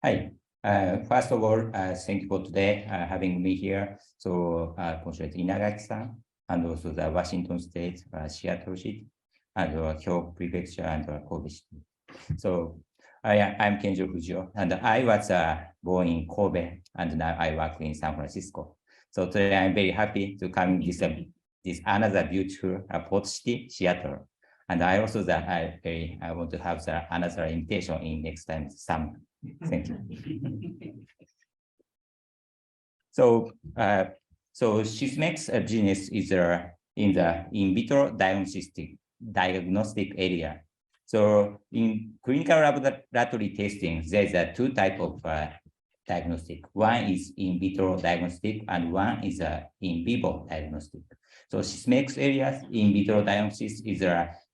Hi. First of all, thank you for today having me here. So, consulate Inagaki-san, and also the Washington State, Seattle City, and Hyogo Prefecture, and Kobe City. So, I'm Kenjo Fujio, and I was born in Kobe, and now I work in San Francisco. So today I'm very happy to come this another beautiful port city, Seattle. And I also I want to have another invitation in next time summer. Thank you. So Sysmex business is in the in vitro diagnostic area. So in clinical laboratory testing, there's two types of diagnostic. One is in vitro diagnostic and one is in vivo diagnostic. So Sysmex areas in vitro diagnosis is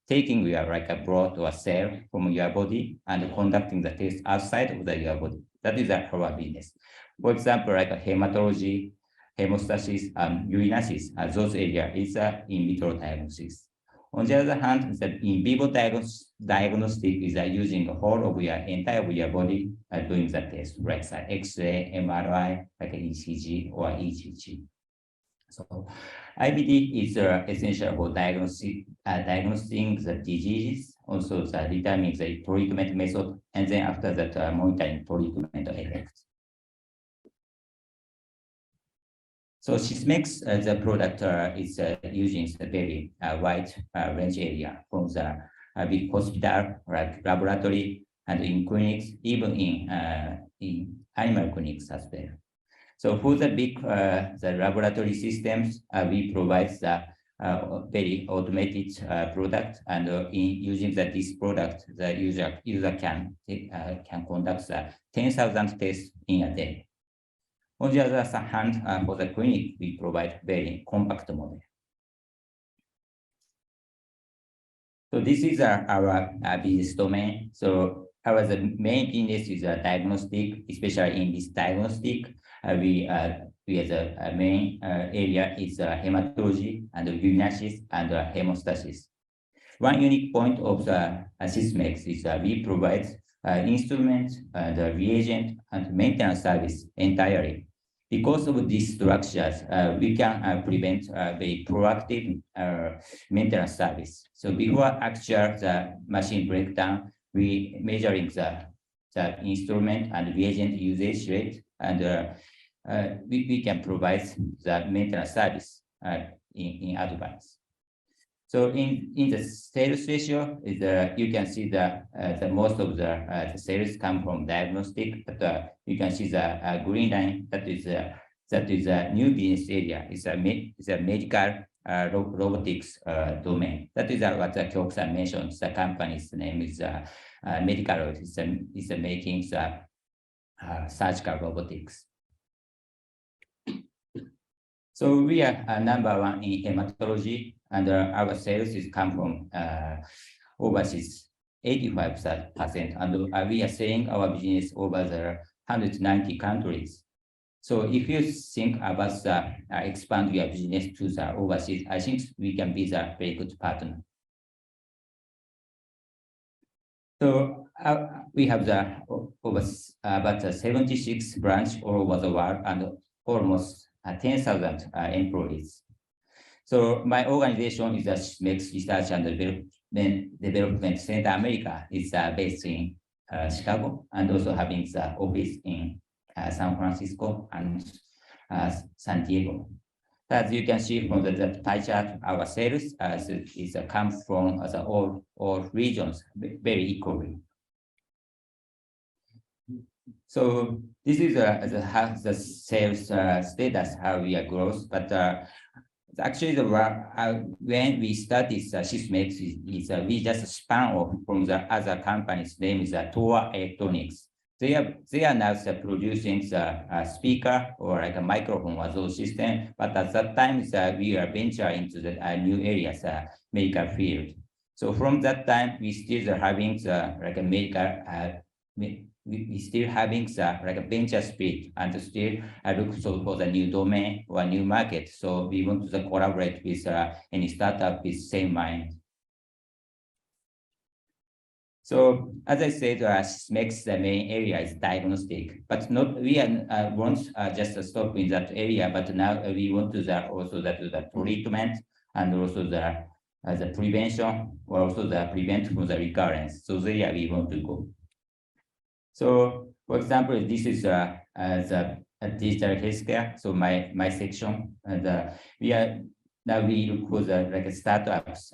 taking like a blood or cell from your body and conducting the test outside of your body. That is our business. For example, like hematology, hemostasis, and urinalysis, those areas is in vitro diagnosis. On the other hand, the in vivo diagnostic is using the whole of your entire your body doing the test, like X-ray, MRI, like ECG or EGG. So IVD is essential for diagnosing the diseases, also determining the treatment method, and then after that monitoring treatment effects. So Sysmex, the product is using the very wide range area from the big hospital, like laboratory, and in clinics, even in animal clinics as well. So for the big the laboratory systems, we provide the very automated product, and in using this product, the user can conduct 10,000 tests in a day. On the other hand, for the clinic, we provide very compact model. So this is our business domain. So our main business is diagnostic, especially in this diagnostic. We as a main area is hematology and urinalysis and hemostasis. One unique point of the Sysmex is we provide instruments, the reagent, and maintenance service entirely. Because of these structures, we can prevent very proactive maintenance service. So before actual the machine breakdown, we measuring the instrument and reagent usage rate, and we can provide the maintenance service in advance. So in the sales ratio, you can see the most of the sales come from diagnostic, but you can see the green line that is a new business area. It's a medical robotics domain. That is what Kyogo-san mentioned. The company's name is medical. It's making the surgical robotics. So we are number one in hematology, and our sales is come from overseas 85%, and we are saying our business over the 190 countries. So if you think about expand your business to the overseas, I think we can be the very good partner. So we have about 76 branches all over the world and almost 10,000 employees. So my organization is the Sysmex Research and Development Center America. It's based in Chicago and also having the office in San Francisco and San Diego. As you can see from the pie chart, our sales is comes from all regions very equally. So this is the sales status, how we are growth, but actually when we started Sysmex we just spun off from the other company's name is Toa Electronics. They are now producing the speaker or like a microphone or those system, but at that time we are venturing into the new areas, medical field. So from that time we still having like a medical we still having like a venture spirit and still look for the new domain or new market. So we want to collaborate with any startup with same mind. So as I said, makes the main area is diagnostic, but not we won't just stop in that area, but now we want to also the treatment and also the prevention, or also the prevent from the recurrence. So there we want to go. So for example, this is the digital healthcare. So my section, and we are now we look for the startups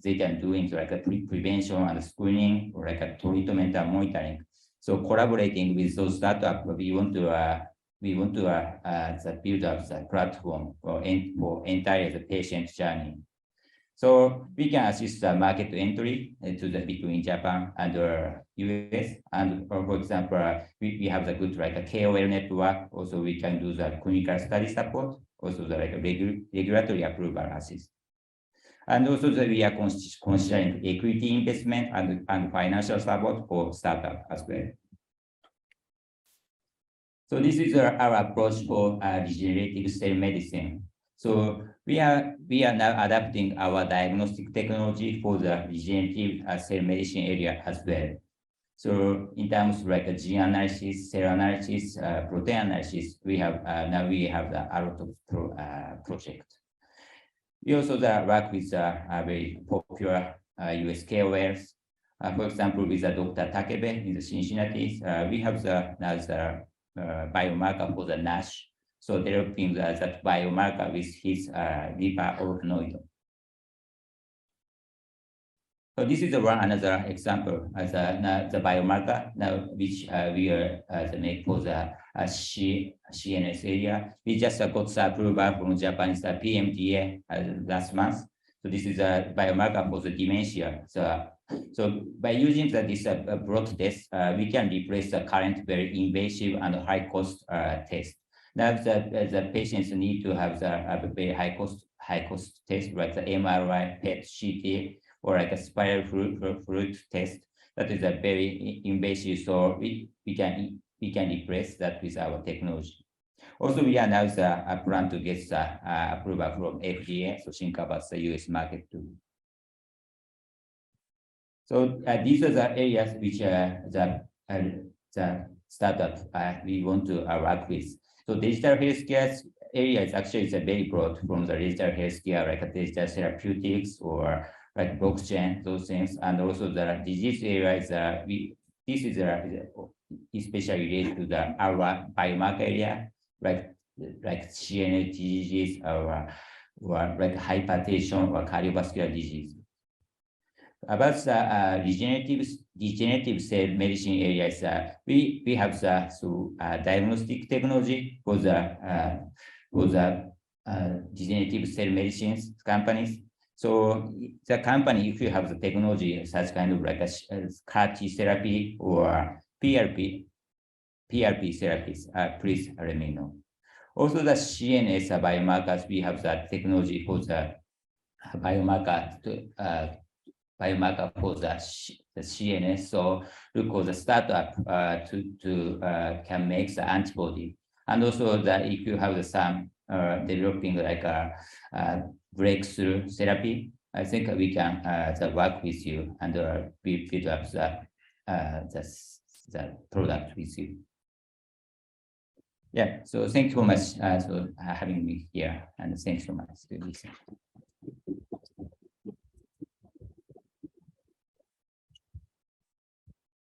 they can do into a prevention and screening, or a treatment and monitoring. So collaborating with those startups, we want to build up the platform for entire the patient journey. So we can assist the market entry between Japan and US. And for example, we have the good a KOL network. Also, we can do the clinical study support. Also, the regulatory approval assist. And also, we are considering equity investment and financial support for startup as well. So this is our approach for regenerative cell medicine. So we are now adapting our diagnostic technology for the regenerative cell medicine area as well. So in terms of gene analysis, cell analysis, protein analysis, we have now we have a lot of project. We also work with very popular US KOLs. For example, with Dr. Takebe in the Cincinnati, we have the biomarker for the NASH. So developing that biomarker with his liver organoid. So this is another example as the biomarker now, which we are make for the CNS area. We just got the approval from Japanese PMDA last month. So this is a biomarker for the dementia. So by using this broad test, we can replace the current very invasive and high cost test. Now the patients need to have the very high cost test, like the MRI, PET, CT, or like a spiral fluid test. That is a very invasive, so we can replace that with our technology. Also, we announced a plan to get the approval from FDA, so think about the US market too. So these are the areas which the startup we want to work with. So digital healthcare area is actually very broad, from the digital healthcare, like digital therapeutics or like blockchain, those things, and also the disease areas. This is especially related to our biomarker area, like CNS diseases or like hypertension or cardiovascular disease. About the regenerative cell medicine areas, we have the diagnostic technology for the regenerative cell medicines companies. So the company, if you have the technology, such kind of like a CAR-T therapy or PRP therapies, please let me know. Also, the CNS biomarkers, we have that technology for the biomarker for the CNS. So look for the startup can make the antibody, and also that if you have some developing like a breakthrough therapy, I think we can work with you and we build up the product with you. Yeah, so thank you so much for having me here, and thanks so much to listen.